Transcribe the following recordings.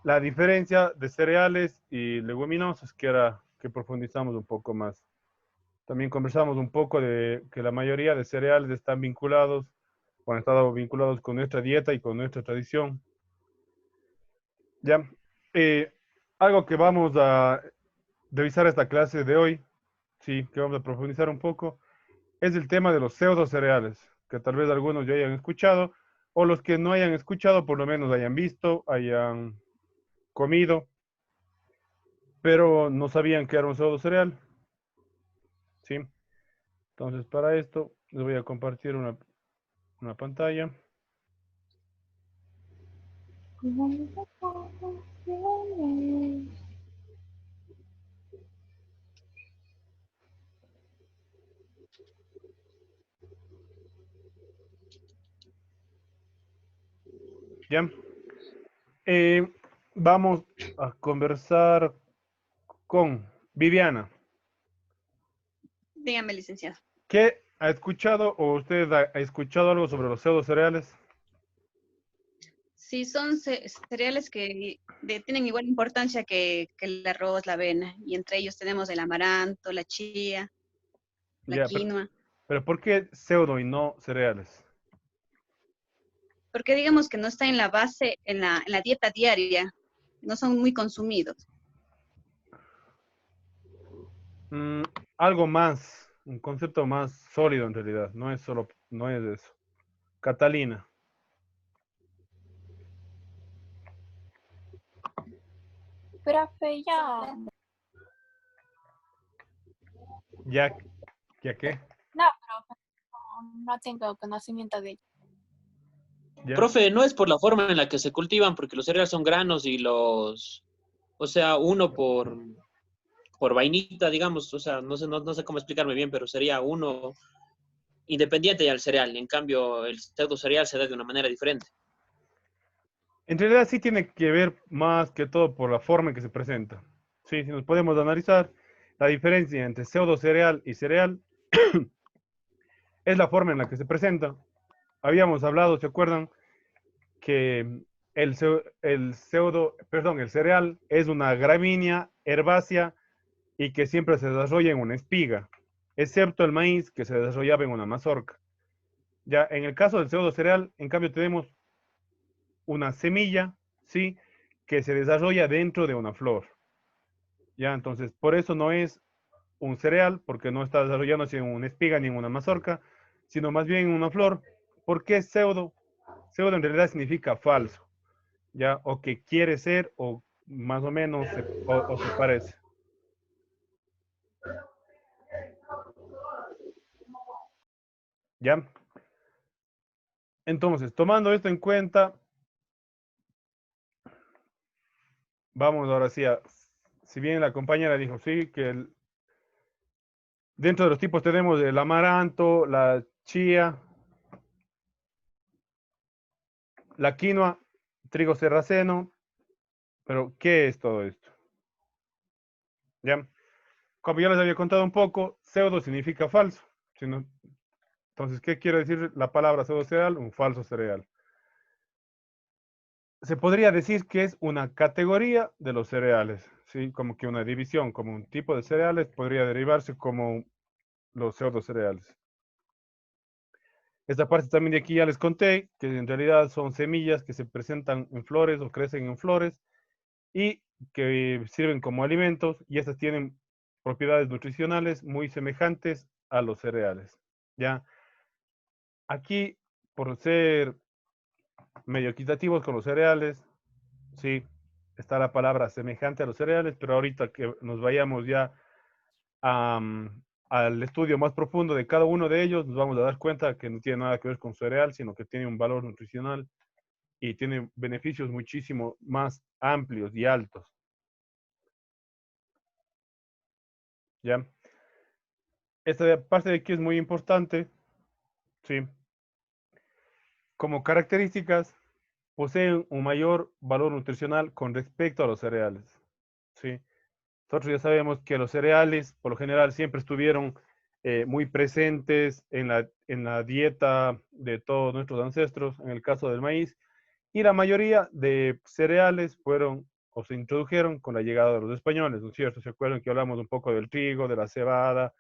la diferencia de cereales y leguminosas, que era que profundizamos un poco más. También conversamos un poco de que la mayoría de cereales están vinculados o han estado vinculados con nuestra dieta y con nuestra tradición. Ya, Eh, algo que vamos a revisar esta clase de hoy, sí, que vamos a profundizar un poco, es el tema de los pseudo cereales, que tal vez algunos ya hayan escuchado, o los que no hayan escuchado, por lo menos hayan visto, hayan comido, pero no sabían que era un pseudo cereal, ¿sí? Entonces, para esto, les voy a compartir una pantalla. ¿Ya? Vamos a conversar con Viviana. Dígame, licenciado. ¿Qué ha escuchado o usted ha escuchado algo sobre los pseudo cereales? Sí, son cereales que tienen igual importancia que el arroz, la avena, y entre ellos tenemos el amaranto, la chía, la Ya, quinoa, pero ¿por qué pseudo y no cereales? porque digamos que no está en la base, en la dieta diaria, no son muy consumidos. Mm, algo más, un concepto más sólido en realidad, no es solo, no es eso. Catalina, Profe, ya. ¿ya, ya qué? No, profe, no tengo conocimiento de ello. ¿Ya? Profe, no es por la forma en la que se cultivan, porque los cereales son granos y o sea, uno por vainita, digamos, o sea, no sé cómo explicarme bien, pero sería uno independiente al cereal. En cambio, el pseudo cereal se da de una manera diferente. En realidad sí tiene que ver más que todo por la forma en que se presenta. Sí, si nos podemos analizar, la diferencia entre pseudo cereal y cereal es la forma en la que se presenta. Habíamos hablado, ¿se acuerdan? Que el cereal es una gramínea herbácea y que siempre se desarrolla en una espiga, excepto el maíz que se desarrollaba en una mazorca. Ya en el caso del pseudo cereal, en cambio, tenemos una semilla, ¿sí? Que se desarrolla dentro de una flor. Ya, entonces, por eso no es un cereal, porque no está desarrollándose en una espiga ni en una mazorca, sino más bien en una flor. ¿Por qué pseudo? Pseudo en realidad significa falso, ¿ya? O que quiere ser, o más o menos, o se parece. ¿Ya? Entonces, tomando esto en cuenta, vamos ahora sí a, si bien la compañera dijo, sí, que dentro de los tipos tenemos el amaranto, la chía, la quinoa, trigo sarraceno, pero ¿qué es todo esto? ¿Ya? Como ya les había contado un poco, pseudo significa falso. Sino, entonces, ¿qué quiere decir la palabra pseudo cereal? Un falso cereal. Se podría decir que es una categoría de los cereales, ¿sí? Como que una división, como un tipo de cereales podría derivarse como los pseudo cereales. Esta parte también de aquí ya les conté que en realidad son semillas que se presentan en flores o crecen en flores y que sirven como alimentos y estas tienen propiedades nutricionales muy semejantes a los cereales. ¿Ya? Aquí, por ser medio equitativos con los cereales, sí, está la palabra semejante a los cereales, pero ahorita que nos vayamos ya a, al estudio más profundo de cada uno de ellos, nos vamos a dar cuenta que no tiene nada que ver con cereal, sino que tiene un valor nutricional y tiene beneficios muchísimo más amplios y altos. ¿Ya? Esta parte de aquí es muy importante, ¿sí? Como características, poseen un mayor valor nutricional con respecto a los cereales, ¿sí? Nosotros ya sabemos que los cereales, por lo general, siempre estuvieron muy presentes en la dieta de todos nuestros ancestros, en el caso del maíz, y la mayoría de cereales fueron o se introdujeron con la llegada de los españoles, ¿no es cierto? ¿Se acuerdan que hablamos un poco del trigo, de la cebada,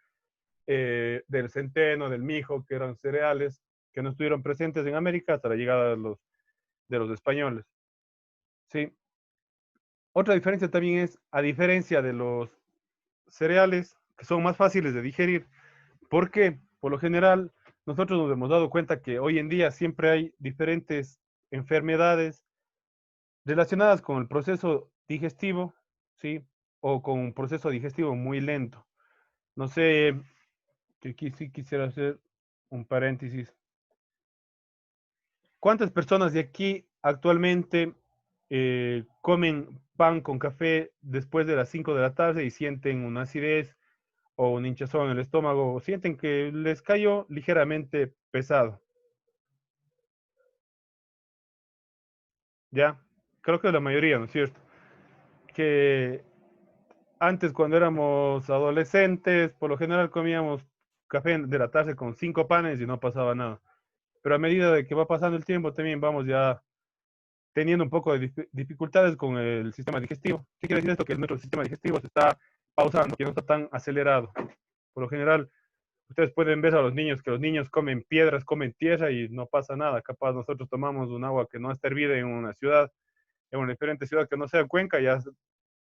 del centeno, del mijo, que eran cereales que no estuvieron presentes en América hasta la llegada de los españoles? Sí. Otra diferencia también es, a diferencia de los cereales, que son más fáciles de digerir. ¿Por qué? Por lo general, nosotros nos hemos dado cuenta que hoy en día siempre hay diferentes enfermedades relacionadas con el proceso digestivo, ¿sí? O con un proceso digestivo muy lento. No sé, que aquí sí quisiera hacer un paréntesis. ¿Cuántas personas de aquí actualmente comen pan con café después de las 5 de la tarde y sienten una acidez o un hinchazón en el estómago o sienten que les cayó ligeramente pesado? Ya, creo que la mayoría, ¿no es cierto? Que antes cuando éramos adolescentes, por lo general comíamos café de la tarde con 5 panes y no pasaba nada. Pero a medida de que va pasando el tiempo, también vamos ya teniendo un poco de dificultades con el sistema digestivo. ¿Qué quiere decir esto? Que nuestro sistema digestivo se está pausando, que no está tan acelerado. Por lo general, ustedes pueden ver a los niños que los niños comen piedras, comen tierra y no pasa nada. Capaz nosotros tomamos un agua que no está hervida en una ciudad, en una diferente ciudad que no sea Cuenca, ya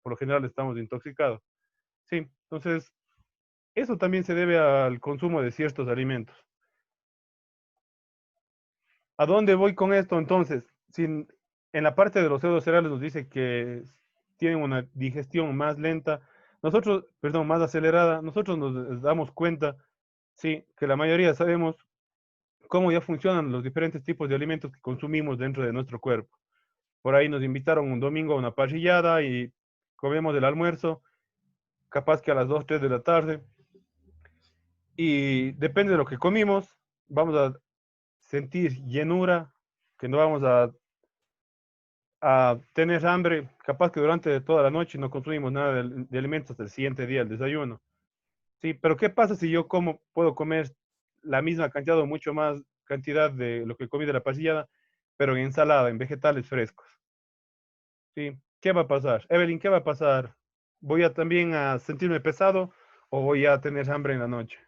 por lo general estamos intoxicados. Sí, entonces eso también se debe al consumo de ciertos alimentos. ¿A dónde voy con esto? Entonces, en la parte de los pseudocereales nos dice que tienen una digestión más lenta, nosotros, perdón, más acelerada, nosotros nos damos cuenta, sí, que la mayoría sabemos cómo ya funcionan los diferentes tipos de alimentos que consumimos dentro de nuestro cuerpo. Por ahí nos invitaron un domingo a una parrillada y comemos el almuerzo, capaz que a las 2, 3 de la tarde, y depende de lo que comimos, vamos a sentir llenura, que no vamos a tener hambre, capaz que durante toda la noche no consumimos nada de alimentos hasta el siguiente día, el desayuno. Sí, pero ¿qué pasa si yo puedo comer la misma cantidad o mucho más cantidad de lo que comí de la parrillada, pero en ensalada, en vegetales frescos? Sí, ¿qué va a pasar? Evelyn, ¿qué va a pasar? ¿Voy a también a sentirme pesado o voy a tener hambre en la noche?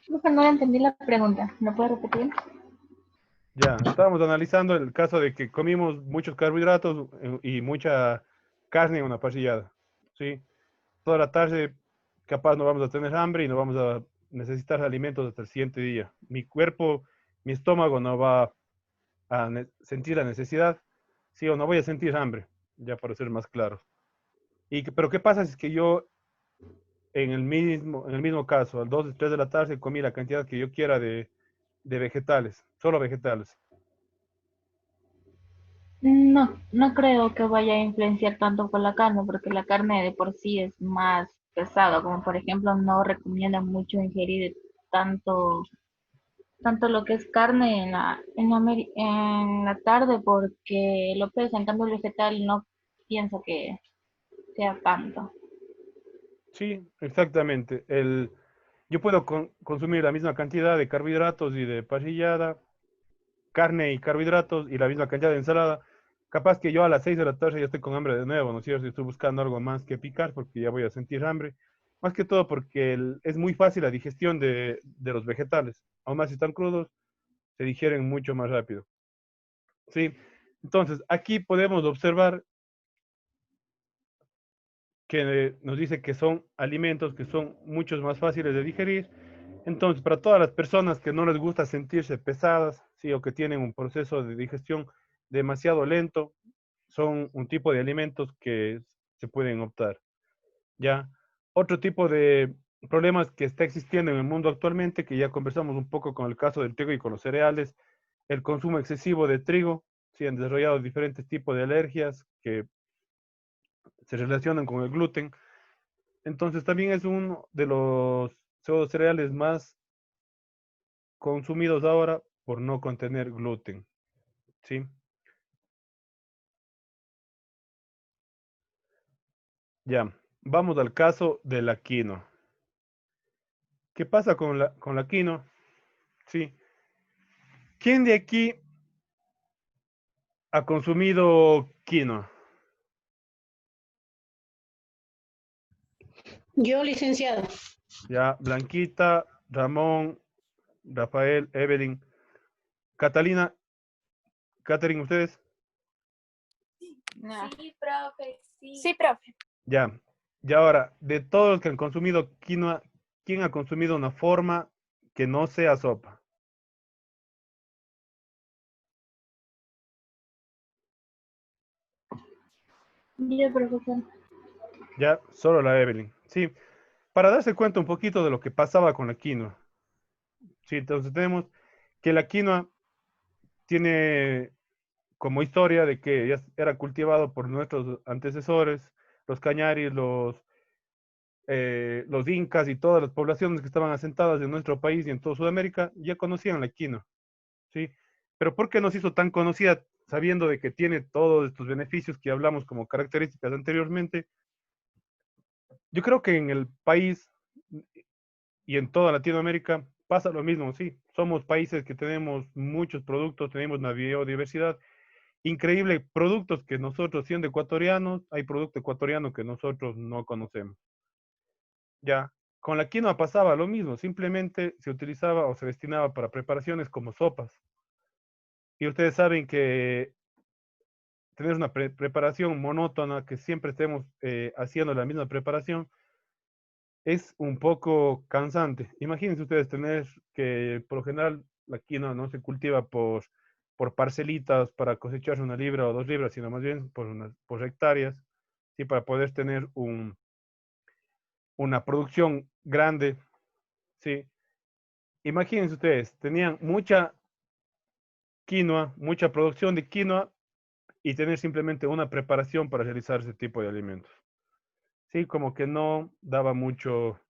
Creo que no entendí la pregunta. ¿Me puedes repetir? Ya, estábamos analizando el caso de que comimos muchos carbohidratos y mucha carne en una parrillada. Sí, toda la tarde capaz no vamos a tener hambre y no vamos a necesitar alimentos hasta el siguiente día. Mi cuerpo, mi estómago no va a sentir la necesidad, sí, o no voy a sentir hambre, ya para ser más claros. Pero ¿qué pasa si es que yo en el mismo caso, a las 2, 3 de la tarde comí la cantidad que yo quiera de vegetales, solo vegetales? No, no creo que vaya a influenciar tanto con la carne, porque la carne de por sí es más pesada, como por ejemplo no recomiendan mucho ingerir tanto, tanto lo que es carne en la tarde porque lo pesa, en cambio el vegetal no pienso que sea tanto. Sí, exactamente. Yo puedo consumir la misma cantidad de carbohidratos y de parrillada, carne y carbohidratos y la misma cantidad de ensalada. Capaz que yo a las 6 de la tarde ya estoy con hambre de nuevo, ¿no es cierto? Y estoy buscando algo más que picar porque ya voy a sentir hambre. Más que todo porque es muy fácil la digestión de los vegetales. Aún más si están crudos, se digieren mucho más rápido. Sí. Entonces, aquí podemos observar que nos dice que son alimentos que son muchos más fáciles de digerir. Entonces, para todas las personas que no les gusta sentirse pesadas, sí, o que tienen un proceso de digestión demasiado lento, son un tipo de alimentos que se pueden optar. ¿Ya? Otro tipo de problemas que está existiendo en el mundo actualmente, que ya conversamos un poco con el caso del trigo y con los cereales, el consumo excesivo de trigo, sí, han desarrollado diferentes tipos de alergias que se relacionan con el gluten. Entonces también es uno de los pseudo cereales más consumidos ahora por no contener gluten, ¿sí? Ya, vamos al caso de la quinoa. ¿Qué pasa con la quinoa? Sí. ¿Quién de aquí ha consumido quinoa? Yo, licenciado. Ya, Blanquita, Ramón, Rafael, Evelyn, Catalina, Catherine, ¿ustedes? No. Sí, profe, sí. Sí, profe. Ya. Y ahora, de todos los que han consumido quinoa, ¿quién ha consumido una forma que no sea sopa? Yo, profesor. Ya, solo la Evelyn. Sí, para darse cuenta un poquito de lo que pasaba con la quinoa. Sí, entonces tenemos que la quinoa tiene como historia de que ya era cultivado por nuestros antecesores, los cañaris, los incas y todas las poblaciones que estaban asentadas en nuestro país y en toda Sudamérica, ya conocían la quinoa, ¿sí? Pero ¿por qué nos hizo tan conocida sabiendo de que tiene todos estos beneficios que hablamos como características anteriormente? Yo creo que en el país y en toda Latinoamérica pasa lo mismo, sí. Somos países que tenemos muchos productos, tenemos una biodiversidad increíble, productos que nosotros, siendo ecuatorianos, hay productos ecuatorianos que nosotros no conocemos. Ya, con la quinoa pasaba lo mismo, simplemente se utilizaba o se destinaba para preparaciones como sopas. Y ustedes saben que tener una preparación monótona, que siempre estemos haciendo la misma preparación, es un poco cansante. Imagínense ustedes tener que, por lo general, la quinoa no se cultiva por parcelitas para cosechar 1 libra o 2 libras, sino más bien por hectáreas, ¿sí? Para poder tener una producción grande, ¿sí? Imagínense ustedes, tenían mucha quinoa, mucha producción de quinoa y tener simplemente una preparación para realizar ese tipo de alimentos. Sí, como que no daba mucho,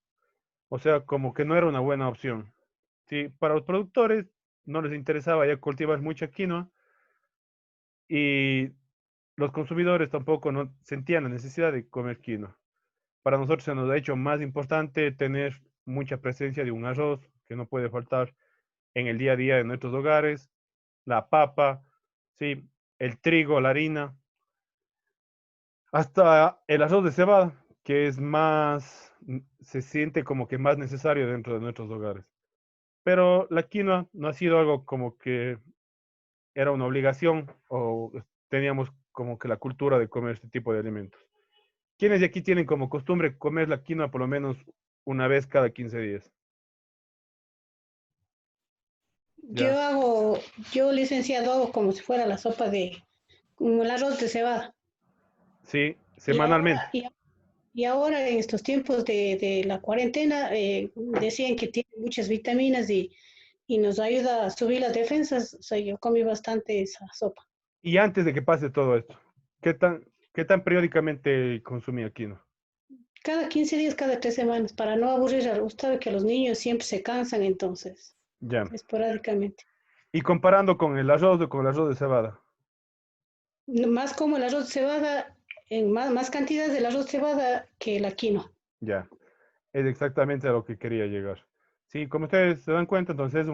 o sea, como que no era una buena opción. Sí, para los productores no les interesaba ya cultivar mucha quinoa y los consumidores tampoco no sentían la necesidad de comer quinoa. Para nosotros se nos ha hecho más importante tener mucha presencia de un arroz que no puede faltar en el día a día de nuestros hogares, la papa, sí, el trigo, la harina, hasta el arroz de cebada, que es más, se siente como que más necesario dentro de nuestros hogares. Pero la quinoa no ha sido algo como que era una obligación o teníamos como que la cultura de comer este tipo de alimentos. ¿Quiénes de aquí tienen como costumbre comer la quinoa por lo menos una vez cada 15 días? Ya, Yo, licenciado, hago como si fuera la sopa como el arroz de cebada. sí, Y semanalmente. ahora, y, y ahora en estos tiempos de la cuarentena, decían que tiene muchas vitaminas y nos ayuda a subir las defensas. O sea, yo comí bastante esa sopa. Y antes de que pase todo esto, ¿qué tan periódicamente consumía quinoa? Cada 15 días, cada 3 semanas, para no aburrir a usted, que los niños siempre se cansan, entonces, Ya. esporádicamente. Y comparando con el arroz o con el arroz de cebada. Más como el arroz de cebada, en más cantidad del arroz de cebada que la quinoa. Ya. Es exactamente a lo que quería llegar. Sí, como ustedes se dan cuenta, entonces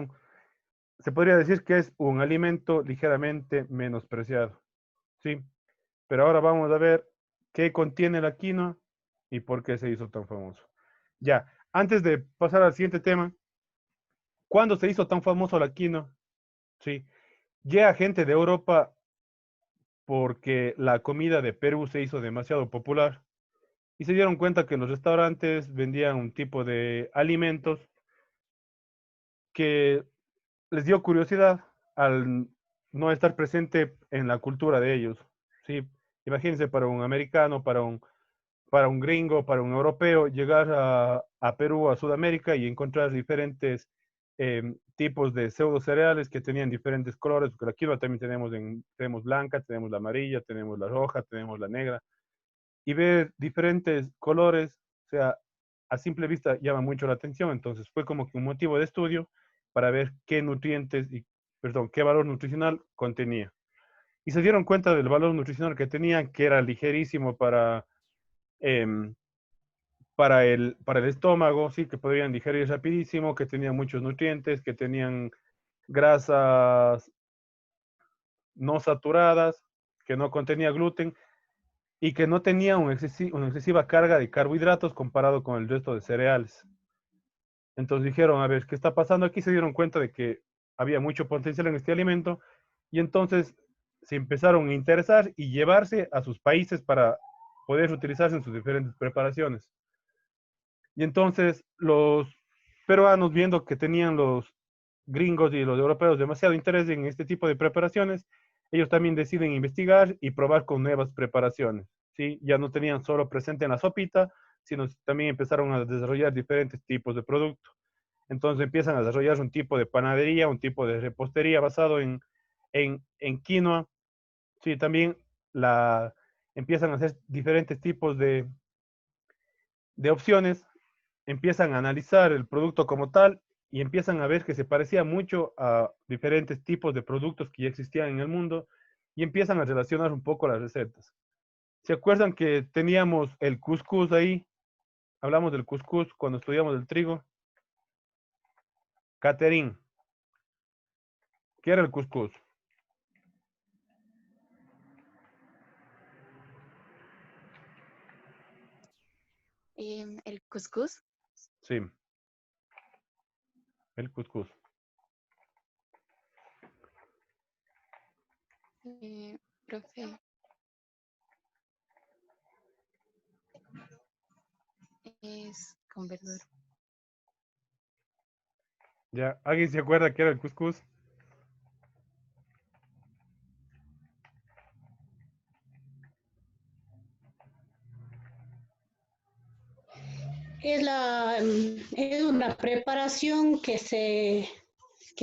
se podría decir que es un alimento ligeramente menospreciado. Sí. Pero ahora vamos a ver qué contiene la quinoa y por qué se hizo tan famoso. Ya, antes de pasar al siguiente tema, ¿cuándo se hizo tan famoso la quinoa? Sí, llega gente de Europa porque la comida de Perú se hizo demasiado popular y se dieron cuenta que los restaurantes vendían un tipo de alimentos que les dio curiosidad al no estar presente en la cultura de ellos. Sí, imagínense para un americano, para un gringo, para un europeo, llegar a Perú, a Sudamérica y encontrar diferentes tipos de pseudo cereales que tenían diferentes colores, porque aquí también tenemos blanca, tenemos la amarilla, tenemos la roja, tenemos la negra, y ver diferentes colores, o sea, a simple vista llama mucho la atención, entonces fue como que un motivo de estudio para ver qué nutrientes y, perdón, qué valor nutricional contenía. Y se dieron cuenta del valor nutricional que tenía, que era ligerísimo em, para el estómago, sí, que podrían digerir rapidísimo, que tenían muchos nutrientes, que tenían grasas no saturadas, que no contenía gluten y que no tenía una excesiva carga de carbohidratos comparado con el resto de cereales. Entonces dijeron, a ver, ¿qué está pasando aquí? Se dieron cuenta de que había mucho potencial en este alimento y entonces se empezaron a interesar y llevarse a sus países para poder utilizarse en sus diferentes preparaciones. Y entonces los peruanos, viendo que tenían los gringos y los europeos demasiado interés en este tipo de preparaciones, ellos también deciden investigar y probar con nuevas preparaciones. ¿Sí? Ya no tenían solo presente en la sopita, sino también empezaron a desarrollar diferentes tipos de productos. Entonces empiezan a desarrollar un tipo de panadería, un tipo de repostería basado en quinoa. Sí, también empiezan a hacer diferentes tipos de opciones, empiezan a analizar el producto como tal y empiezan a ver que se parecía mucho a diferentes tipos de productos que ya existían en el mundo y empiezan a relacionar un poco las recetas. ¿Se acuerdan que teníamos el cuscús ahí? Hablamos del cuscús cuando estudiamos el trigo. Catherine, ¿qué era el cuscús? El cuscús. Sí, el cuscús. Profe, es con verdura. ¿Ya? ¿Alguien se acuerda qué era el cuscús? Es una preparación que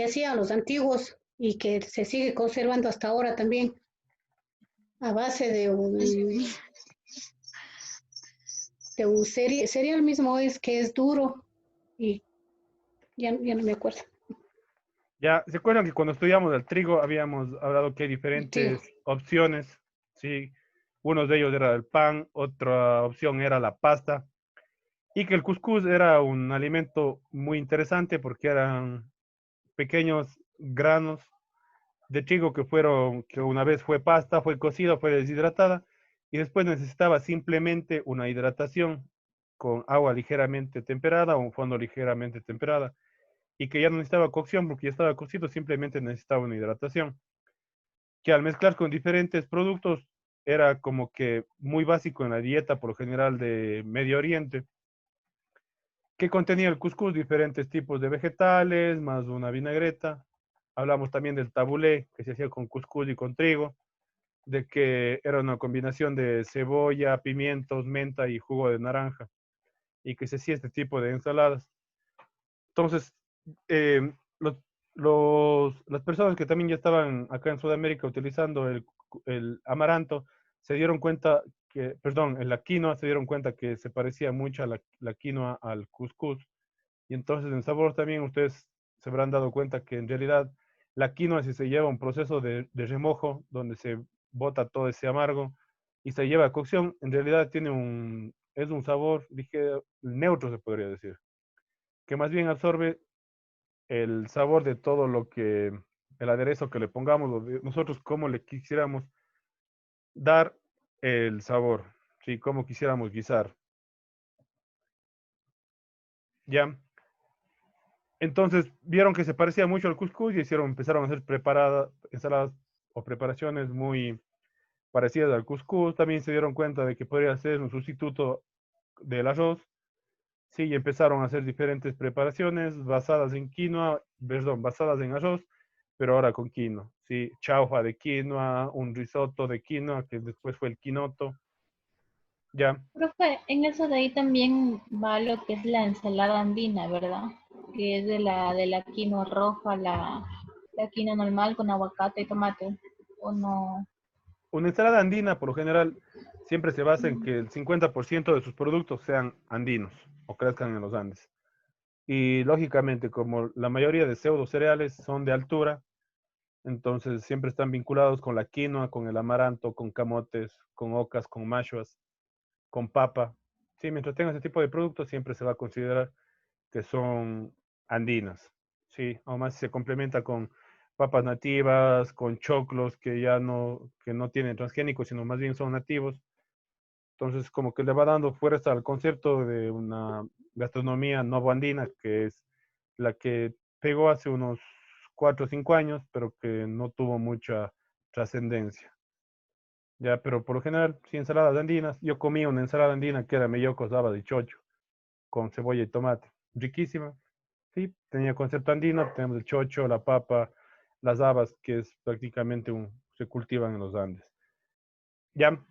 hacían los antiguos y que se sigue conservando hasta ahora también, a base de un cereal mismo es que es duro y ya no me acuerdo. Ya, ¿se acuerdan que cuando estudiamos el trigo habíamos hablado que hay El trigo. diferentes opciones? Sí, uno de ellos era el pan, otra opción era la pasta, y que el cuscús era un alimento muy interesante porque eran pequeños granos de trigo que una vez fue pasta, fue cocida, fue deshidratada, y después necesitaba simplemente una hidratación con agua ligeramente temperada o un fondo ligeramente temperada y que ya no necesitaba cocción porque ya estaba cocido, simplemente necesitaba una hidratación. Que al mezclar con diferentes productos era como que muy básico en la dieta por lo general de Medio Oriente, que contenía el cuscús, diferentes tipos de vegetales, más una vinagreta. Hablamos también del tabulé, que se hacía con cuscús y con trigo, de que era una combinación de cebolla, pimientos, menta y jugo de naranja, y que se hacía este tipo de ensaladas. Entonces, eh, las personas que también ya estaban acá en Sudamérica utilizando el amaranto, se dieron cuenta que, perdón, en la quinoa se dieron cuenta que se parecía mucho a la quinoa al cuscús. Y entonces en sabor también ustedes se habrán dado cuenta que en realidad la quinoa si se lleva un proceso de remojo donde se bota todo ese amargo y se lleva a cocción, en realidad es un sabor, dije, neutro se podría decir, que más bien absorbe el sabor de todo lo que, el aderezo que le pongamos, o nosotros cómo le quisiéramos dar el sabor, ¿sí? Cómo quisiéramos guisar. ¿Ya? Entonces vieron que se parecía mucho al cuscús y empezaron a hacer ensaladas o preparaciones muy parecidas al cuscús. También se dieron cuenta de que podría ser un sustituto del arroz. Sí, y empezaron a hacer diferentes preparaciones basadas en quinoa, perdón, basadas en arroz, pero ahora con quinoa. Sí, chaufa de quinoa, un risotto de quinoa, que después fue el quinoto. Ya, Profe, en eso de ahí también va lo que es la ensalada andina, ¿verdad? Que es de la quinoa roja, la quinoa normal con aguacate y tomate. ¿O no? una ensalada andina, por lo general, siempre se basa en que el 50% de sus productos sean andinos o crezcan en los Andes. Y lógicamente, como la mayoría de pseudo cereales son de altura, entonces siempre están vinculados con la quinoa, con el amaranto, con camotes, con ocas, con mashuas, con papa. Sí, mientras tenga ese tipo de productos, siempre se va a considerar que son andinas. Sí, además se complementa con papas nativas, con choclos que no tienen transgénicos, sino más bien son nativos. Entonces, como que le va dando fuerza al concepto de una gastronomía novoandina, que es la que pegó hace unos 4 o 5 años, pero que no tuvo mucha trascendencia. Ya, pero por lo general, sí, ensaladas andinas. Yo comía una ensalada andina que era mellocos, habas y chocho, con cebolla y tomate. Riquísima. Sí, tenía concepto andino, tenemos el chocho, la papa, las habas, que es prácticamente se cultivan en los Andes. Ya,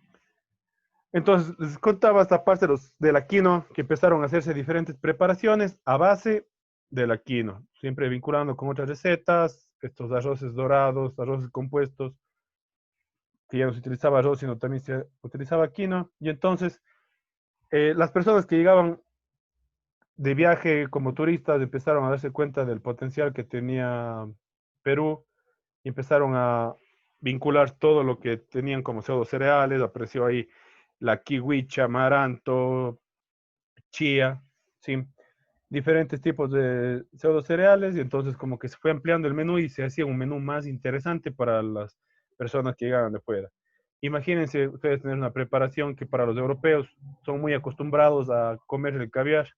entonces les contaba esta parte de la quinoa, que empezaron a hacerse diferentes preparaciones a base de la quinoa, siempre vinculando con otras recetas, estos arroces dorados, arroces compuestos, que ya no se utilizaba arroz, sino también se utilizaba quinoa, y entonces las personas que llegaban de viaje como turistas empezaron a darse cuenta del potencial que tenía Perú y empezaron a vincular todo lo que tenían como pseudo cereales, apareció ahí la kiwicha, amaranto, chía, ¿sí? Diferentes tipos de pseudo cereales y entonces como que se fue ampliando el menú y se hacía un menú más interesante para las personas que llegaban de fuera. Imagínense ustedes tener una preparación que para los europeos son muy acostumbrados a comer el caviar,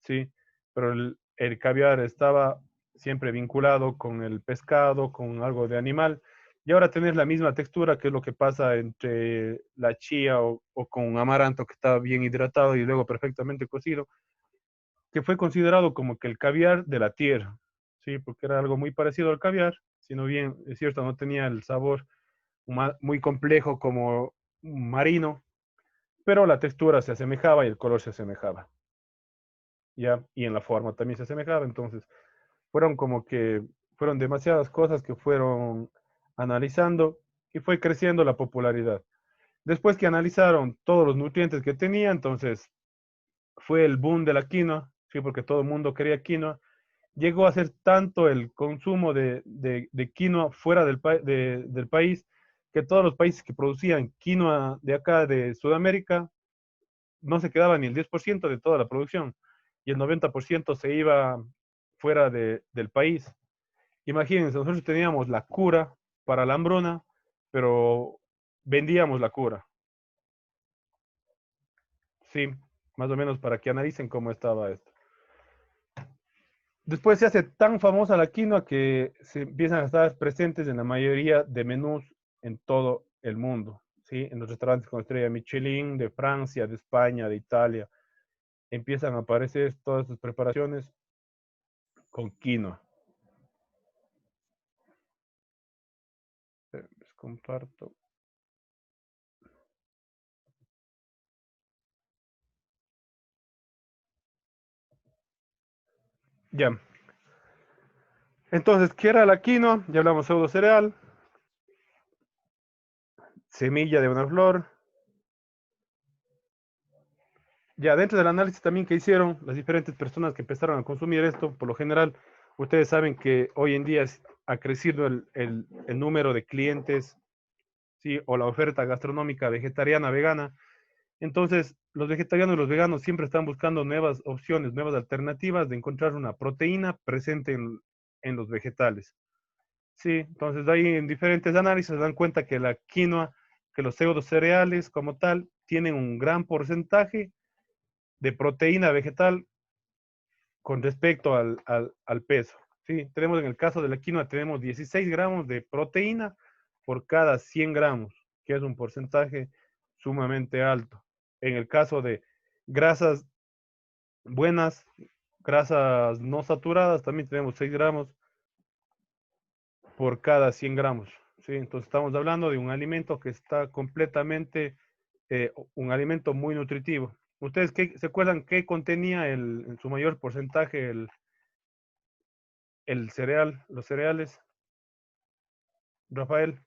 ¿sí? Pero el caviar estaba siempre vinculado con el pescado, con algo de animal, y ahora tener la misma textura, que es lo que pasa entre la chía o con un amaranto que está bien hidratado y luego perfectamente cocido, que fue considerado como que el caviar de la tierra, ¿sí? Porque era algo muy parecido al caviar, sino bien, es cierto, no tenía el sabor muy complejo como marino, pero la textura se asemejaba y el color se asemejaba. ¿Ya? Y en la forma también se asemejaba. Entonces, fueron como que, fueron demasiadas cosas que fueron analizando y fue creciendo la popularidad. Después que analizaron todos los nutrientes que tenía, entonces fue el boom de la quinoa, sí, porque todo el mundo quería quinoa. Llegó a ser tanto el consumo de quinoa fuera del país, que todos los países que producían quinoa de acá, de Sudamérica, no se quedaba ni el 10% de toda la producción y el 90% se iba fuera del país. Imagínense, nosotros teníamos la cura para la hambruna, pero vendíamos la cura. Sí, más o menos para que analicen cómo estaba esto. Después se hace tan famosa la quinoa que se empiezan a estar presentes en la mayoría de menús en todo el mundo, ¿sí? En los restaurantes con estrella Michelin, de Francia, de España, de Italia, empiezan a aparecer todas estas preparaciones con quinoa. Les comparto. Ya. Entonces, ¿qué era la quinoa? Ya hablamos pseudo cereal, semilla de una flor. Ya dentro del análisis también que hicieron las diferentes personas que empezaron a consumir esto, por lo general, ustedes saben que hoy en día ha crecido el número de clientes, ¿sí? O la oferta gastronómica vegetariana, vegana. Entonces, los vegetarianos y los veganos siempre están buscando nuevas opciones, nuevas alternativas de encontrar una proteína presente en los vegetales. Sí, entonces ahí en diferentes análisis se dan cuenta que la quinoa, que los pseudo cereales como tal, tienen un gran porcentaje de proteína vegetal con respecto al peso. Sí, tenemos en el caso de la quinoa, tenemos 16 gramos de proteína por cada 100 gramos, que es un porcentaje sumamente alto. En el caso de grasas buenas, grasas no saturadas, también tenemos 6 gramos por cada 100 gramos. ¿Sí? Entonces estamos hablando de un alimento que está completamente, un alimento muy nutritivo. ¿Ustedes se acuerdan qué contenía en su mayor porcentaje el cereal, los cereales? Rafael.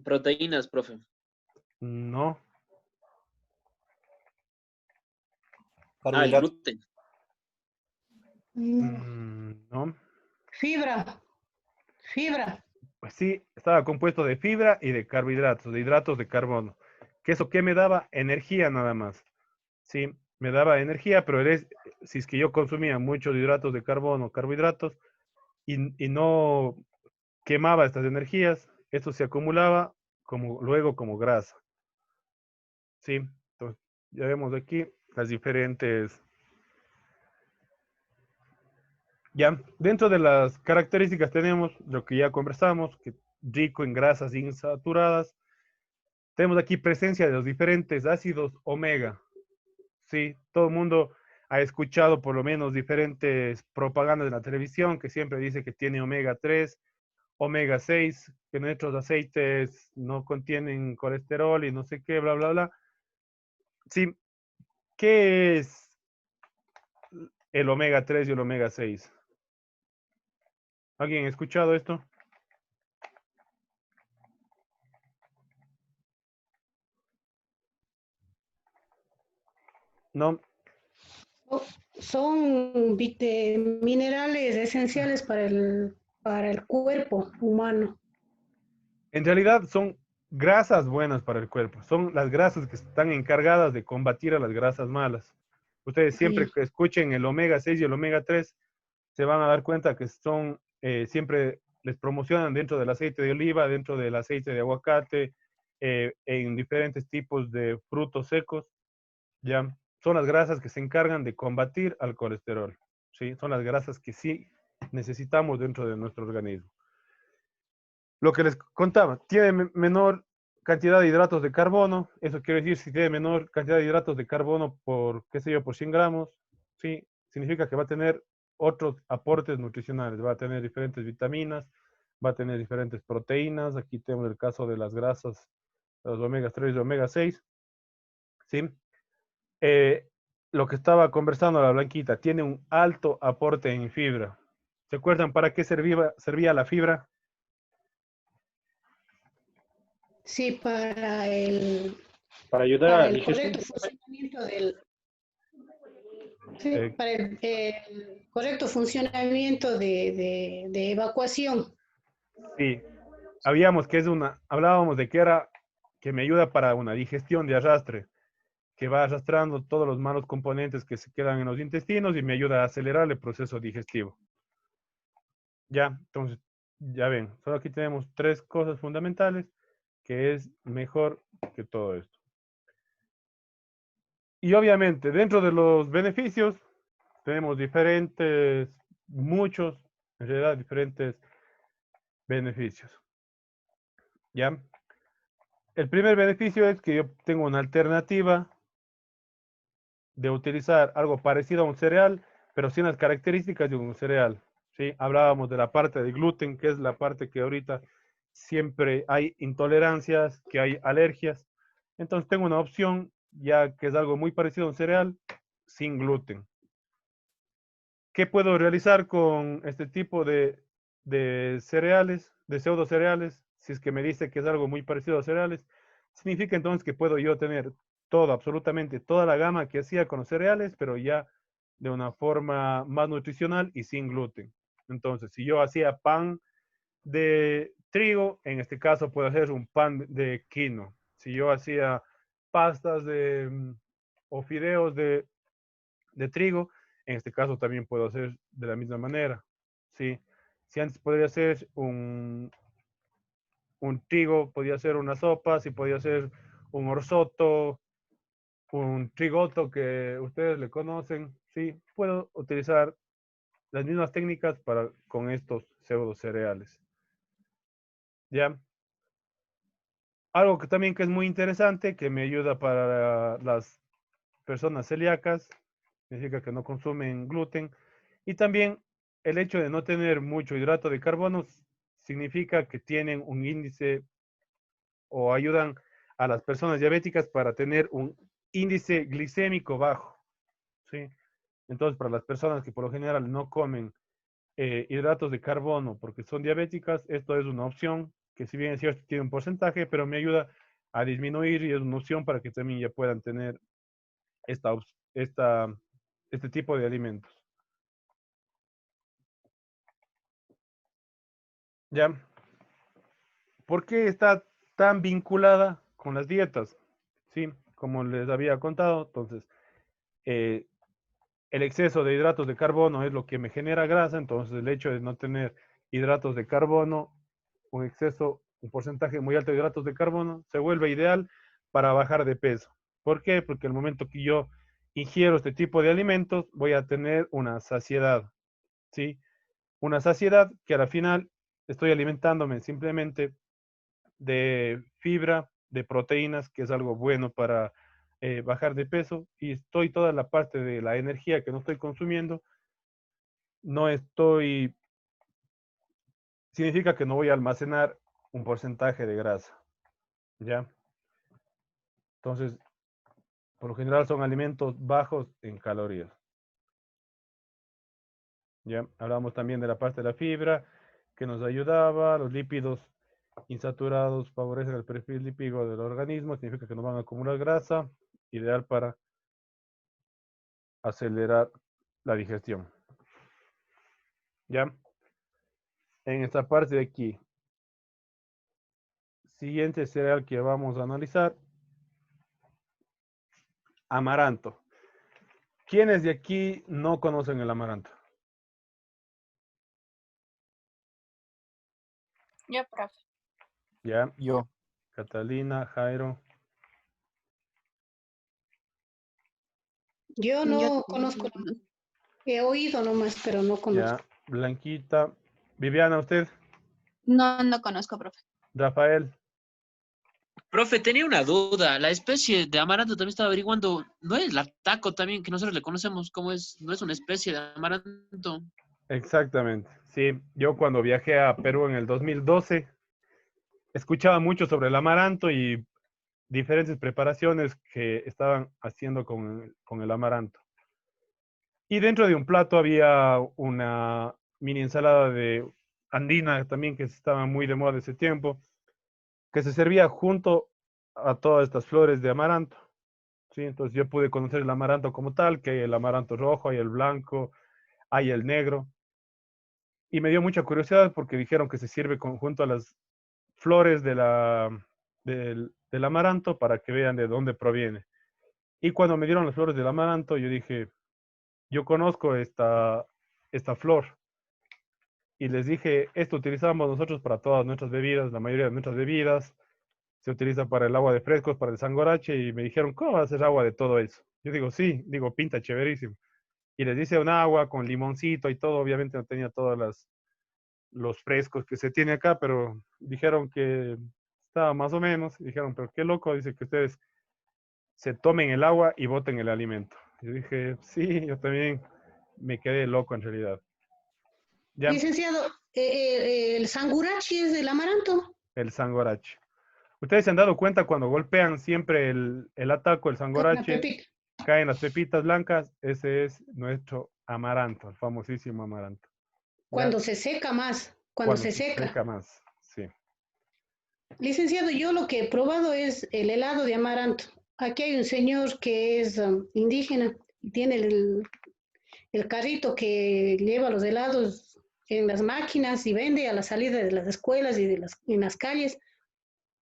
Proteínas, profe. No. El Carbohidratos. gluten. No. Fibra. Pues sí, estaba compuesto de fibra y de carbohidratos, de hidratos de carbono. ¿Que eso qué me daba? Energía nada más. Sí, me daba energía, pero si es que yo consumía muchos hidratos de carbono, carbohidratos, y no quemaba estas energías, esto se acumulaba luego como grasa. ¿Sí? Entonces, ya vemos aquí las diferentes. Ya, dentro de las características tenemos lo que ya conversamos, que rico en grasas insaturadas. Tenemos aquí presencia de los diferentes ácidos omega. Sí, todo el mundo ha escuchado por lo menos diferentes propagandas en la televisión que siempre dice que tiene omega 3, omega 6, que nuestros aceites no contienen colesterol y no sé qué, bla, bla, bla. Sí, ¿qué es el omega 3 y el omega 6? ¿Alguien ha escuchado esto? No. Son minerales esenciales para el cuerpo humano. En realidad son grasas buenas para el cuerpo. Son las grasas que están encargadas de combatir a las grasas malas. Ustedes siempre que escuchen el omega 6 y el omega 3 se van a dar cuenta que son, siempre les promocionan dentro del aceite de oliva, dentro del aceite de aguacate, en diferentes tipos de frutos secos, ¿ya? Son las grasas que se encargan de combatir al colesterol, ¿sí? Son las grasas que sí necesitamos dentro de nuestro organismo. Lo que les contaba, tiene menor cantidad de hidratos de carbono, eso quiere decir si tiene menor cantidad de hidratos de carbono por, qué sé yo, por 100 gramos, ¿sí? Significa que va a tener otros aportes nutricionales, va a tener diferentes vitaminas, va a tener diferentes proteínas, aquí tenemos el caso de las grasas, los omega 3 y omega 6, ¿sí? Eh, lo que estaba conversando la Blanquita, tiene un alto aporte en fibra. ¿Se acuerdan para qué servía la fibra? Sí, Para ayudar para a la el digestión. correcto funcionamiento sí, Eh, para el correcto funcionamiento de evacuación. sí, hablábamos de que me ayuda para una digestión de arrastre, que va arrastrando todos los malos componentes que se quedan en los intestinos y me ayuda a acelerar el proceso digestivo. Ya, entonces, ya ven, solo aquí tenemos tres cosas fundamentales que es mejor que todo esto. Y obviamente, dentro de los beneficios, tenemos muchos, en realidad, diferentes beneficios. ¿Ya? El primer beneficio es que yo tengo una alternativa de utilizar algo parecido a un cereal, pero sin las características de un cereal. ¿Sí? Hablábamos de la parte de gluten, que es la parte que ahorita siempre hay intolerancias, que hay alergias. Entonces tengo una opción ya que es algo muy parecido a un cereal sin gluten. ¿Qué puedo realizar con este tipo de cereales, de pseudo cereales? Si es que me dice que es algo muy parecido a cereales, significa entonces que puedo yo tener todo, absolutamente toda la gama que hacía con los cereales, pero ya de una forma más nutricional y sin gluten. Entonces, si yo hacía pan de trigo, en este caso puedo hacer un pan de quinoa. Si yo hacía pastas o fideos de trigo, en este caso también puedo hacer de la misma manera. ¿Sí? Si antes podría hacer un trigo, podía hacer una sopa, si podía hacer un orzoto, un trigoto que ustedes le conocen, sí, puedo utilizar las mismas técnicas con estos pseudo cereales. ¿Ya? Algo que también que es muy interesante, que me ayuda para las personas celíacas, significa que no consumen gluten, y también el hecho de no tener mucho hidrato de carbono significa que tienen un índice o ayudan a las personas diabéticas para tener un índice glicémico bajo, ¿sí? Entonces, para las personas que por lo general no comen hidratos de carbono porque son diabéticas, esto es una opción que si bien es cierto tiene un porcentaje, pero me ayuda a disminuir y es una opción para que también ya puedan tener esta, esta, este tipo de alimentos. ¿Ya? ¿Por qué está tan vinculada con las dietas? Sí, como les había contado, entonces, eh, el exceso de hidratos de carbono es lo que me genera grasa, entonces el hecho de no tener hidratos de carbono, un porcentaje muy alto de hidratos de carbono, se vuelve ideal para bajar de peso. ¿Por qué? Porque el momento que yo ingiero este tipo de alimentos, voy a tener una saciedad, ¿sí? Una saciedad que a la final estoy alimentándome simplemente de fibra, de proteínas, que es algo bueno para bajar de peso, y estoy toda la parte de la energía que no estoy consumiendo, no estoy, significa que no voy a almacenar un porcentaje de grasa, ¿ya? Entonces, por lo general son alimentos bajos en calorías, ¿ya? Hablamos también de la parte de la fibra, que nos ayudaba, los lípidos insaturados favorecen el perfil lipídico del organismo, significa que no van a acumular grasa, ideal para acelerar la digestión. ¿Ya? En esta parte de aquí, siguiente cereal que vamos a analizar, amaranto. ¿Quiénes de aquí no conocen el amaranto? Yo, profe. ¿Ya? Yo. Catalina, Jairo. Yo Yo no conozco, he oído nomás, pero no conozco. ¿Ya? Blanquita. Viviana, ¿usted? no, no conozco, profe. Rafael. Profe, tenía una duda. La especie de amaranto también estaba averiguando. ¿No es la taco también que nosotros le conocemos? ¿Cómo es? ¿No es una especie de amaranto? Exactamente. Sí, yo cuando viajé a Perú en el 2012, escuchaba mucho sobre el amaranto y diferentes preparaciones que estaban haciendo con el amaranto. Y dentro de un plato había una mini ensalada de andina también que estaba muy de moda ese tiempo, que se servía junto a todas estas flores de amaranto. ¿Sí? Entonces yo pude conocer el amaranto como tal, que hay el amaranto rojo, hay el blanco, hay el negro. Y me dio mucha curiosidad porque dijeron que se sirve junto a las flores del amaranto para que vean de dónde proviene. Y cuando me dieron las flores del amaranto, yo dije, yo conozco esta flor. Y les dije, esto utilizamos nosotros para todas nuestras bebidas, la mayoría de nuestras bebidas. Se utiliza para el agua de frescos, para el sangorache. Y me dijeron, ¿cómo va a hacer agua de todo eso? Yo digo, sí, digo, pinta chéverísimo. Y les hice un agua con limoncito y todo. Obviamente no tenía todos los frescos que se tiene acá, pero dijeron que estaba más o menos. Y dijeron, pero qué loco, dice que ustedes se tomen el agua y boten el alimento. Yo dije, sí, yo también me quedé loco en realidad. Ya, Licenciado, el sangurachi es del amaranto. el sangorache. Ustedes se han dado cuenta cuando golpean siempre el ataco, el Una sangorache, pepita. caen las pepitas blancas, ese es nuestro amaranto, el famosísimo amaranto. ¿Ya? Cuando se seca más, cuando Cuando se se seca. seca más, sí. Licenciado, yo lo que he probado es el helado de amaranto. Aquí hay un señor que es indígena y tiene el carrito que lleva los helados en las máquinas y vende a la salida de las escuelas y en las calles.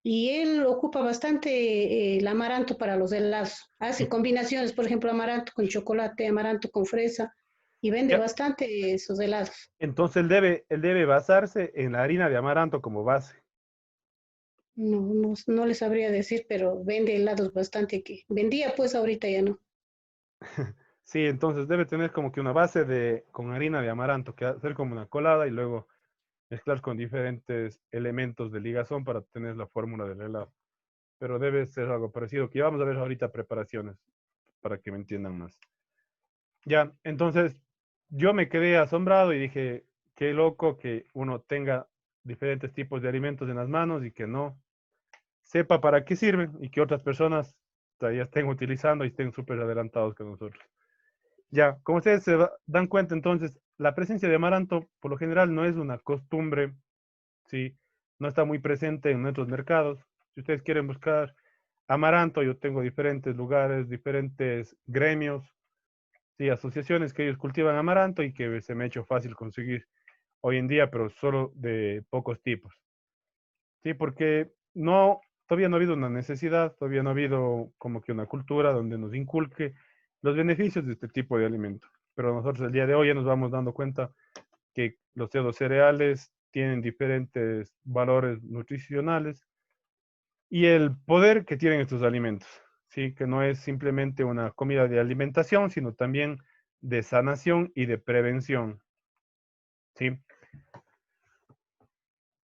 Y él ocupa bastante el amaranto para los helados. Hace combinaciones, por ejemplo, amaranto con chocolate, amaranto con fresa, y vende Ya, bastante esos helados. entonces él debe basarse en la harina de amaranto como base. No les sabría decir, pero vende helados bastante que vendía, pues ahorita ya no. Sí, entonces debe tener como que una base con harina de amaranto, que hacer como una colada y luego mezclar con diferentes elementos de ligazón para tener la fórmula del helado. Pero debe ser algo parecido, que ya vamos a ver ahorita preparaciones para que me entiendan más. Ya, entonces yo me quedé asombrado y dije, qué loco que uno tenga diferentes tipos de alimentos en las manos y que no sepa para qué sirven y que otras personas todavía estén utilizando y estén súper adelantados que nosotros. Ya, como ustedes dan cuenta, entonces, la presencia de amaranto por lo general no es una costumbre, ¿sí? No está muy presente en nuestros mercados. Si ustedes quieren buscar amaranto, yo tengo diferentes lugares, diferentes gremios, ¿sí? Asociaciones que ellos cultivan amaranto y que se me ha hecho fácil conseguir hoy en día, pero solo de pocos tipos, ¿sí? Porque todavía no ha habido una necesidad, todavía no ha habido como que una cultura donde nos inculque los beneficios de este tipo de alimento. Pero nosotros el día de hoy ya nos vamos dando cuenta que los cereales tienen diferentes valores nutricionales y el poder que tienen estos alimentos, ¿sí? Que no es simplemente una comida de alimentación, sino también de sanación y de prevención, ¿sí?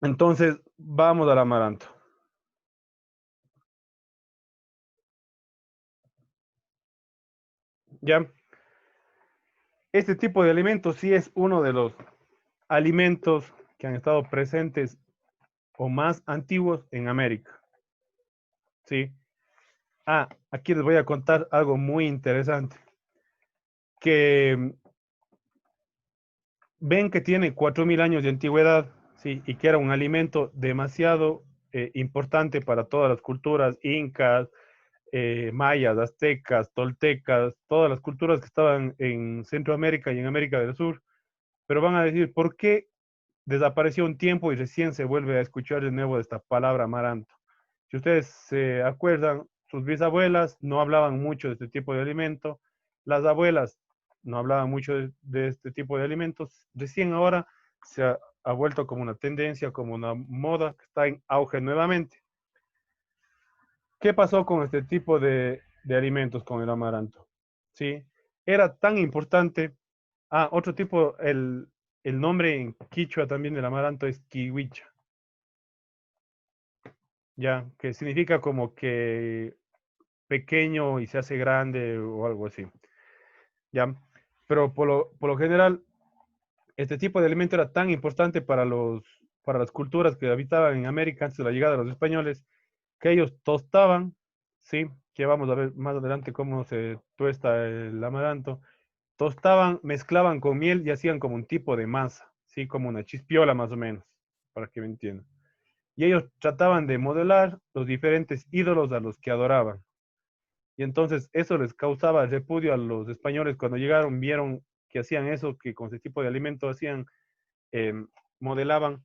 Entonces, vamos al amaranto. ¿Ya? Este tipo de alimentos sí es uno de los alimentos que han estado presentes o más antiguos en América, ¿sí? Aquí les voy a contar algo muy interesante, que ven que tiene 4.000 años de antigüedad, ¿sí? Y que era un alimento demasiado importante para todas las culturas, incas, mayas, aztecas, toltecas, todas las culturas que estaban en Centroamérica y en América del Sur. Pero van a decir, ¿por qué desapareció un tiempo y recién se vuelve a escuchar de nuevo esta palabra amaranto? Si ustedes se acuerdan, sus bisabuelas no hablaban mucho de este tipo de alimento, las abuelas no hablaban mucho de este tipo de alimentos. Recién ahora ha vuelto como una tendencia, como una moda que está en auge nuevamente. ¿Qué pasó con este tipo de alimentos, con el amaranto? ¿Sí? Era tan importante. Otro tipo, el nombre en quichua también del amaranto es kiwicha, ya, que significa como que pequeño y se hace grande o algo así, ya. Pero por lo general, este tipo de alimento era tan importante para las culturas que habitaban en América antes de la llegada de los españoles, que ellos tostaban, ¿sí? Que vamos a ver más adelante cómo se tuesta el amaranto. Tostaban, mezclaban con miel y hacían como un tipo de masa, ¿sí? Como una chispiola más o menos, para que me entiendan. Y ellos trataban de modelar los diferentes ídolos a los que adoraban. Y entonces eso les causaba repudio a los españoles cuando llegaron, vieron que hacían eso, que con ese tipo de alimento hacían, eh, modelaban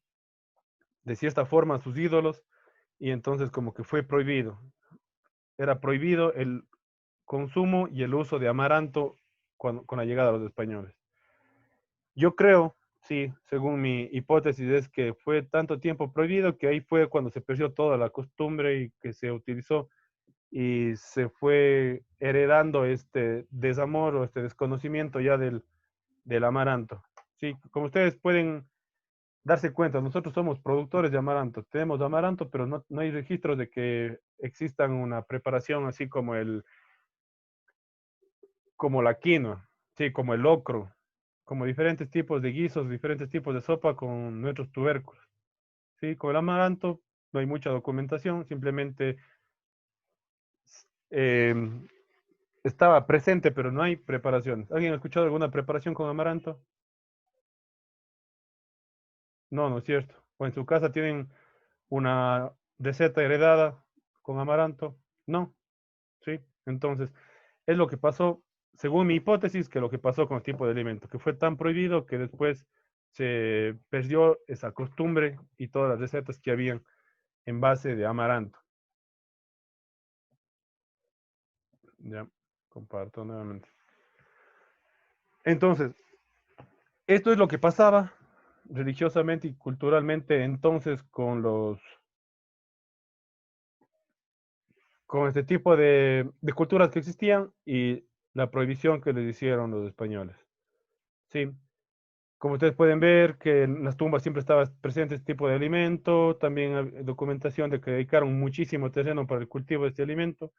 de cierta forma a sus ídolos, y entonces como que fue prohibido. Era prohibido el consumo y el uso de amaranto con la llegada de los españoles. Yo creo, sí, según mi hipótesis, es que fue tanto tiempo prohibido que ahí fue cuando se perdió toda la costumbre y que se utilizó y se fue heredando este desamor o este desconocimiento ya del amaranto. Sí, como ustedes pueden darse cuenta, nosotros somos productores de amaranto, tenemos amaranto, pero no hay registros de que existan una preparación así como la quinoa, sí, como el locro, como diferentes tipos de guisos, diferentes tipos de sopa con nuestros tubérculos. Sí, con el amaranto no hay mucha documentación, simplemente eh, estaba presente, pero no hay preparación. ¿Alguien ha escuchado alguna preparación con amaranto? No, no es cierto. O en su casa tienen una receta heredada con amaranto. No, sí. Entonces, es lo que pasó, según mi hipótesis, que lo que pasó con el tipo de alimento, que fue tan prohibido que después se perdió esa costumbre y todas las recetas que habían en base de amaranto. Ya, comparto nuevamente. Entonces, esto es lo que pasaba religiosamente y culturalmente entonces con este tipo de culturas que existían y la prohibición que les hicieron los españoles. Sí, como ustedes pueden ver que en las tumbas siempre estaba presente este tipo de alimento, también hay documentación de que dedicaron muchísimo terreno para el cultivo de este alimento.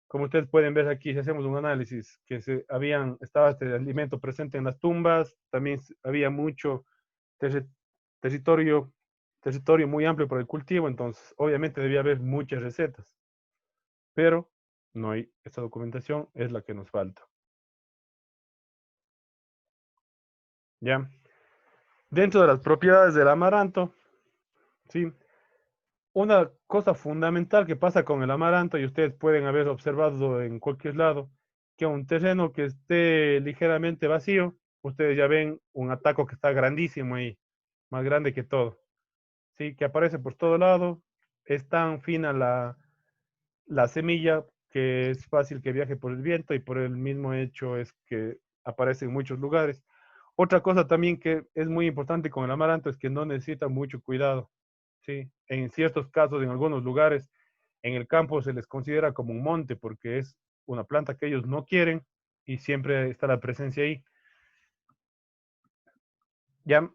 Como ustedes pueden ver aquí, si hacemos un análisis, que estaba este alimento presente en las tumbas, también había mucho terri- territorio, territorio muy amplio para el cultivo, entonces obviamente debía haber muchas recetas, pero no hay, esta documentación es la que nos falta. ¿Ya? Dentro de las propiedades del amaranto, ¿sí? Una cosa fundamental que pasa con el amaranto, y ustedes pueden haber observado en cualquier lado, que un terreno que esté ligeramente vacío, ustedes ya ven un ataco que está grandísimo ahí, más grande que todo, ¿sí? Que aparece por todo lado, es tan fina la semilla que es fácil que viaje por el viento y por el mismo hecho es que aparece en muchos lugares. Otra cosa también que es muy importante con el amaranto es que no necesita mucho cuidado, ¿sí? En ciertos casos, en algunos lugares, en el campo se les considera como un monte porque es una planta que ellos no quieren y siempre está la presencia ahí. Ya,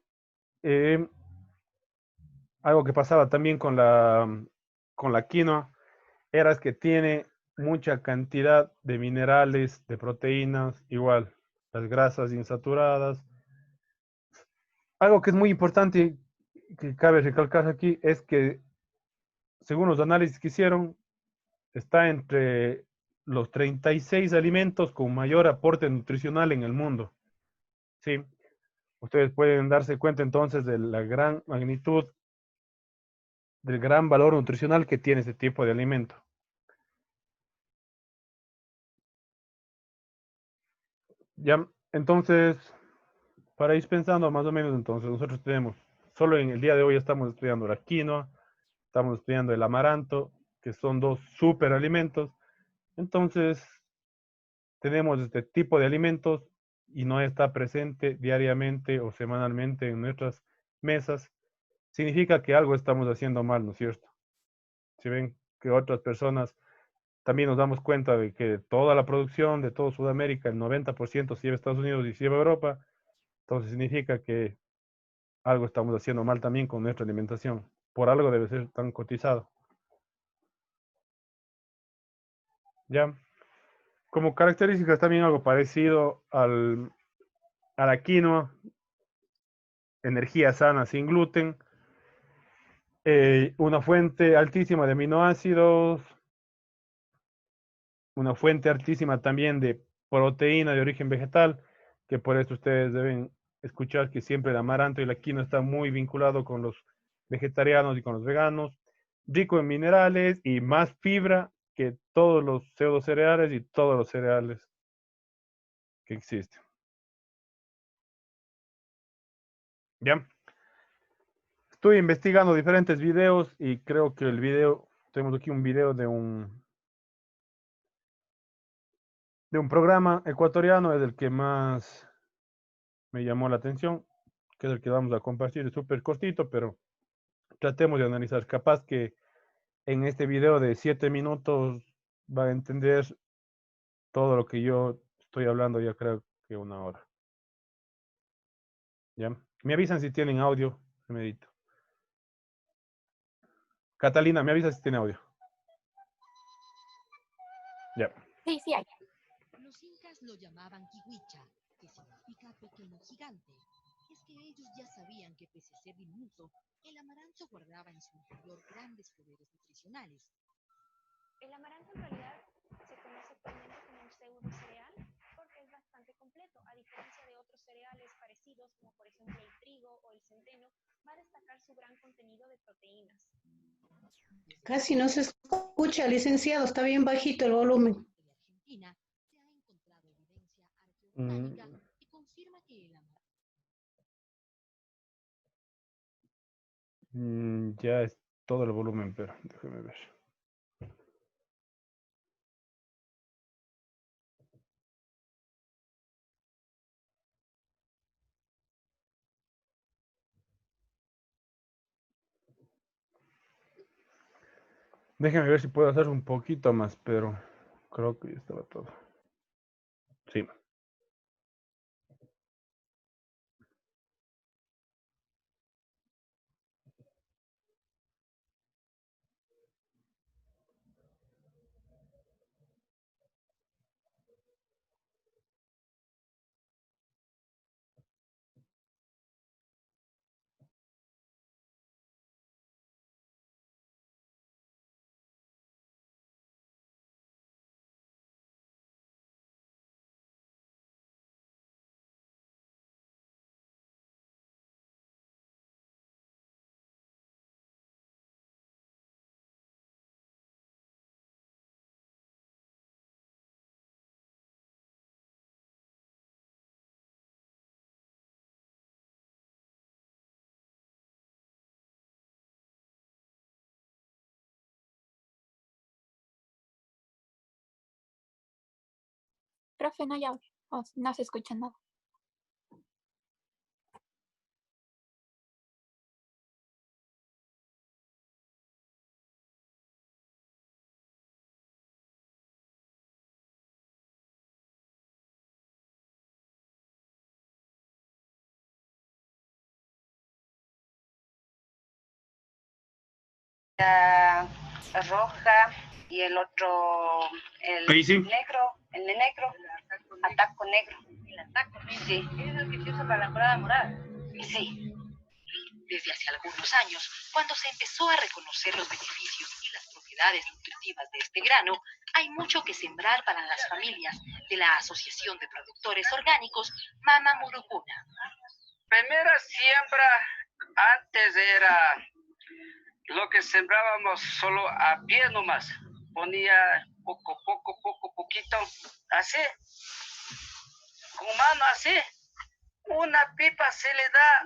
eh, algo que pasaba también con la quinoa era es que tiene mucha cantidad de minerales, de proteínas, igual, las grasas insaturadas. Algo que es muy importante que cabe recalcar aquí es que, según los análisis que hicieron, está entre los 36 alimentos con mayor aporte nutricional en el mundo. Sí, ustedes pueden darse cuenta entonces de la gran magnitud, del gran valor nutricional que tiene este tipo de alimento. Ya, entonces, para ir pensando más o menos, entonces, nosotros tenemos, solo en el día de hoy estamos estudiando la quinoa, estamos estudiando el amaranto, que son dos superalimentos. Entonces, tenemos este tipo de alimentos y no está presente diariamente o semanalmente en nuestras mesas, significa que algo estamos haciendo mal, ¿no es cierto? Si ven que otras personas, también nos damos cuenta de que toda la producción de todo Sudamérica, el 90% se lleva a Estados Unidos y se lleva a Europa, entonces significa que algo estamos haciendo mal también con nuestra alimentación. Por algo debe ser tan cotizado. ¿Ya? Como características también algo parecido a la quinoa, energía sana sin gluten, una fuente altísima de aminoácidos, una fuente altísima también de proteína de origen vegetal, que por eso ustedes deben escuchar que siempre el amaranto y la quinoa están muy vinculados con los vegetarianos y con los veganos, rico en minerales y más fibra que todos los pseudo cereales y todos los cereales que existen. ¿Ya? Estoy investigando diferentes videos y creo que el video, tenemos aquí un video de un programa ecuatoriano, es el que más me llamó la atención, que es el que vamos a compartir, es súper cortito, pero tratemos de analizar. Capaz que en este video de 7 minutos va a entender todo lo que yo estoy hablando ya creo que una hora. ¿Ya? Me avisan si tienen audio, medito. Catalina, me avisas si tiene audio. Ya. Sí, sí hay. Los incas lo llamaban kiwicha, que significa pequeño gigante. Es que ellos ya sabían que pese a ser diminuto, el amaranto guardaba en su interior grandes poderes nutricionales. El amaranto en realidad se conoce actualmente como un pseudo cereal porque es bastante completo, a diferencia de otros cereales parecidos como por ejemplo el trigo o el centeno, va a destacar su gran contenido de proteínas. Casi no se escucha, licenciado, está bien bajito el volumen. De Argentina se ha encontrado evidencia Mm, arqueológica que confirma que el amaranto ya es todo el volumen, pero déjeme ver. Déjeme ver si puedo hacer un poquito más, pero creo que ya estaba todo. Sí. Profe, no llame. No se escucha nada. Roja y el otro, Ahí sí. el negro, ataco negro. El ataco negro. Sí. ¿Es el que se usa para la morada morada? Sí. Desde hace algunos años, cuando se empezó a reconocer los beneficios y las propiedades nutritivas de este grano, hay mucho que sembrar para las familias de la Asociación de Productores Orgánicos Mama Murucuna. Primera siembra antes era lo que sembrábamos solo a pie nomás. Ponía poquito, así, con mano así. Una pipa se le da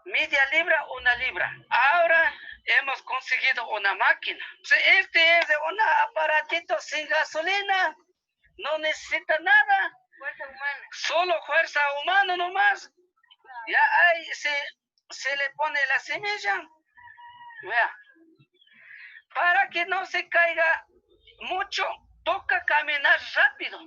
media libra, una libra. Ahora hemos conseguido una máquina. Este es de un aparatito sin gasolina. No necesita nada. Fuerza humana. Solo fuerza humana nomás. Ya ahí se le pone la semilla. Vea. Para que no se caiga mucho, toca caminar rápido.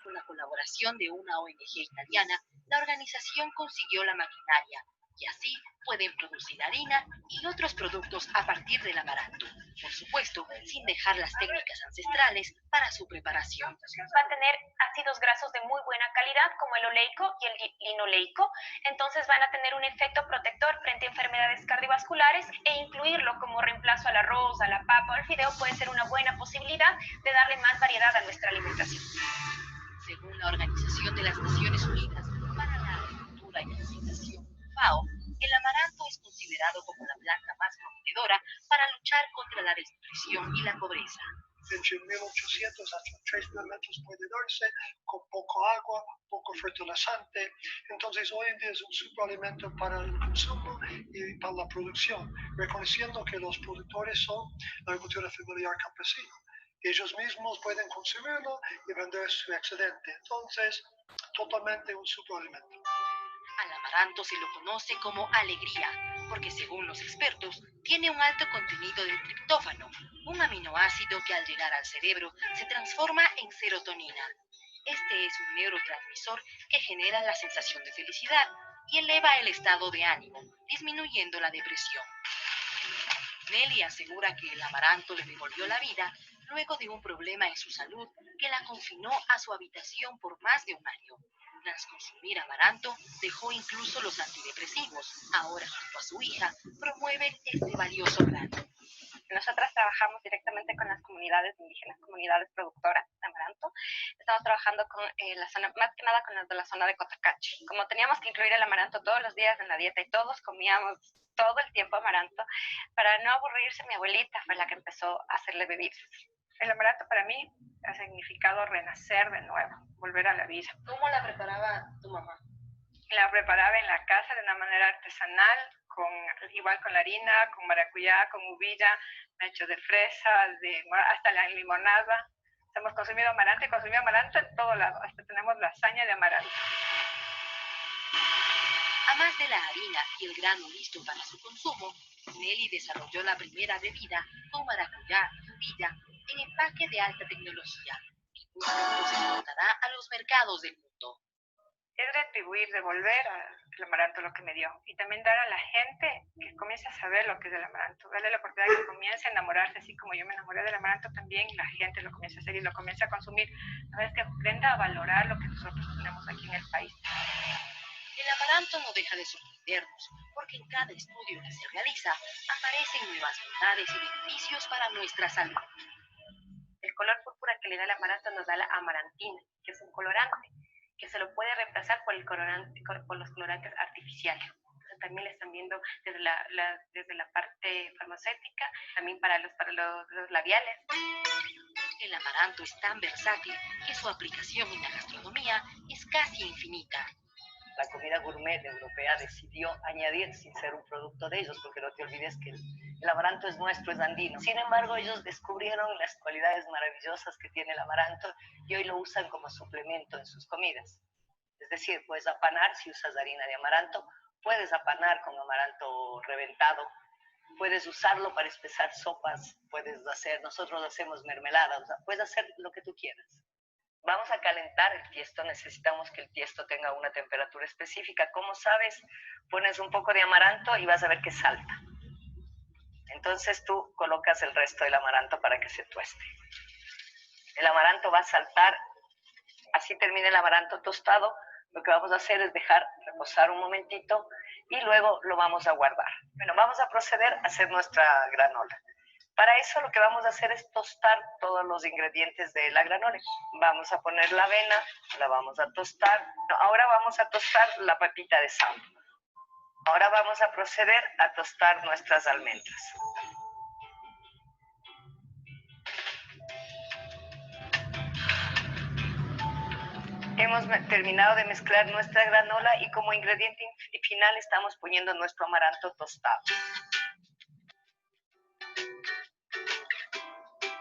Con la colaboración de una ONG italiana, la organización consiguió la maquinaria y así pueden producir harina y otros productos a partir del amaranto. Por supuesto, sin dejar las técnicas ancestrales para su preparación. Va a tener ácidos grasos de muy buena calidad, como el oleico y el linoleico. Entonces van a tener un efecto protector frente a enfermedades cardiovasculares, e incluirlo como reemplazo al arroz, a la papa o al fideo puede ser una buena posibilidad de darle más variedad a nuestra alimentación. Según la Organización de las Naciones Unidas para la Agricultura y Alimentación, FAO, el amaranto es considerado como la planta más prometedora para luchar contra la desnutrición y la pobreza. Entre 1800 hasta 3000 metros puede darse con poco agua, poco fertilizante. Entonces hoy en día es un superalimento para el consumo y para la producción, reconociendo que los productores son la agricultura familiar campesina. Ellos mismos pueden consumirlo y vender su excedente. Entonces, totalmente un superalimento. Al amaranto se lo conoce como alegría, porque según los expertos, tiene un alto contenido de triptófano, un aminoácido que al llegar al cerebro se transforma en serotonina. Este es un neurotransmisor que genera la sensación de felicidad y eleva el estado de ánimo, disminuyendo la depresión. Nelly asegura que el amaranto le devolvió la vida luego de un problema en su salud que la confinó a su habitación por más de un año. Tras consumir amaranto, dejó incluso los antidepresivos. Ahora, junto a su hija, promueve este valioso grano. Nosotras trabajamos directamente con las comunidades indígenas, comunidades productoras de amaranto. Estamos trabajando con la zona, más que nada con las de la zona de Cotacachi. Como teníamos que incluir el amaranto todos los días en la dieta y todos comíamos todo el tiempo amaranto, para no aburrirse, mi abuelita fue la que empezó a hacerle vivir. El amaranto para mí ha significado renacer de nuevo, volver a la vida. ¿Cómo la preparaba tu mamá? La preparaba en la casa de una manera artesanal, igual con la harina, con maracuyá, con uvilla, hecho de fresa, hasta la limonada. Hemos consumido amaranto y consumido amaranto en todo lado, hasta tenemos lasaña de amaranto. A más de la harina y el grano listo para su consumo, Nelly desarrolló la primera bebida con maracuyá y uvilla en empaque de alta tecnología, que muy pronto se exportará a los mercados del mundo. Es retribuir, devolver al amaranto lo que me dio, y también dar a la gente que comience a saber lo que es el amaranto, darle la oportunidad de que comience a enamorarse, así como yo me enamoré del amaranto, también la gente lo comience a hacer y lo comience a consumir, una vez que aprenda a valorar lo que nosotros tenemos aquí en el país. El amaranto no deja de sorprendernos, porque en cada estudio que se realiza aparecen nuevas bondades y beneficios para nuestra salud. El color púrpura que le da el amaranto nos da la amarantina, que es un colorante, que se lo puede reemplazar por los colorantes artificiales. Entonces, también le están viendo desde la parte farmacéutica, también para los labiales. El amaranto es tan versátil que su aplicación en la gastronomía es casi infinita. la comida gourmet europea decidió añadir sin ser un producto de ellos, porque no te olvides que el amaranto es nuestro, es andino. Sin embargo, ellos descubrieron las cualidades maravillosas que tiene el amaranto y hoy lo usan como suplemento en sus comidas. Es decir, puedes apanar si usas harina de amaranto, puedes apanar con amaranto reventado, puedes usarlo para espesar sopas, puedes hacer, nosotros hacemos mermelada, o sea, puedes hacer lo que tú quieras. Vamos a calentar el tiesto, necesitamos que el tiesto tenga una temperatura específica. Como sabes, pones un poco de amaranto y vas a ver que salta. Entonces tú colocas el resto del amaranto para que se tueste. El amaranto va a saltar, así termina el amaranto tostado. Lo que vamos a hacer es dejar reposar un momentito y luego lo vamos a guardar. Bueno, vamos a proceder a hacer nuestra granola. Para eso lo que vamos a hacer es tostar todos los ingredientes de la granola. Vamos a poner la avena, la vamos a tostar. Ahora vamos a tostar la pepita de sal. Ahora vamos a proceder a tostar nuestras almendras. Hemos terminado de mezclar nuestra granola y como ingrediente final estamos poniendo nuestro amaranto tostado.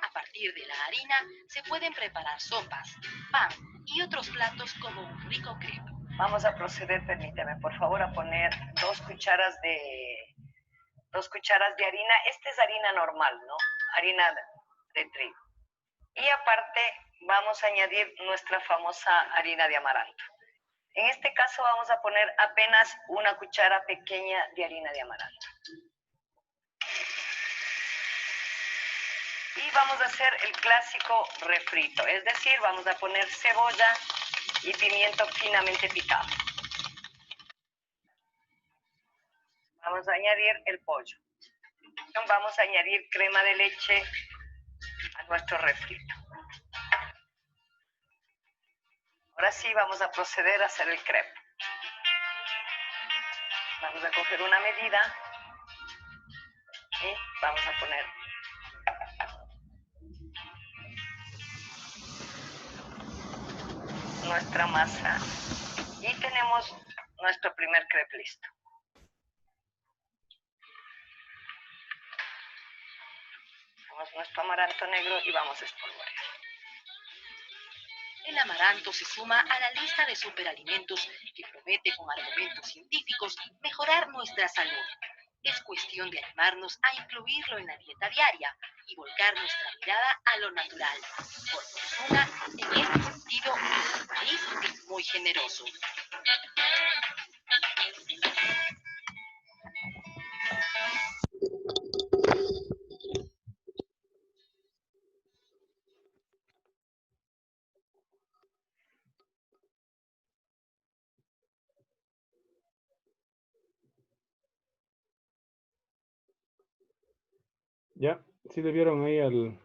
A partir de la harina se pueden preparar sopas, pan y otros platos como un rico crepe. Vamos a proceder, permíteme por favor, a poner 2 cucharas de harina. Esta es harina normal, ¿no? Harina de trigo. Y aparte vamos a añadir nuestra famosa harina de amaranto. En este caso vamos a poner apenas 1 cuchara pequeña de harina de amaranto. Y vamos a hacer el clásico refrito, es decir, vamos a poner cebolla y pimiento finamente picado. Vamos a añadir el pollo. Vamos a añadir crema de leche a nuestro refrito. Ahora sí vamos a proceder a hacer el crepe. Vamos a coger una medida y vamos a poner nuestra masa y tenemos nuestro primer crepe listo. Ponemos nuestro amaranto negro y vamos a espolvorear. El amaranto se suma a la lista de superalimentos que promete con argumentos científicos mejorar nuestra salud. Es cuestión de animarnos a incluirlo en la dieta diaria y volcar nuestra mirada a lo natural. Por fortuna, en este sentido, nuestro país es muy generoso. Ya, sí le vieron ahí al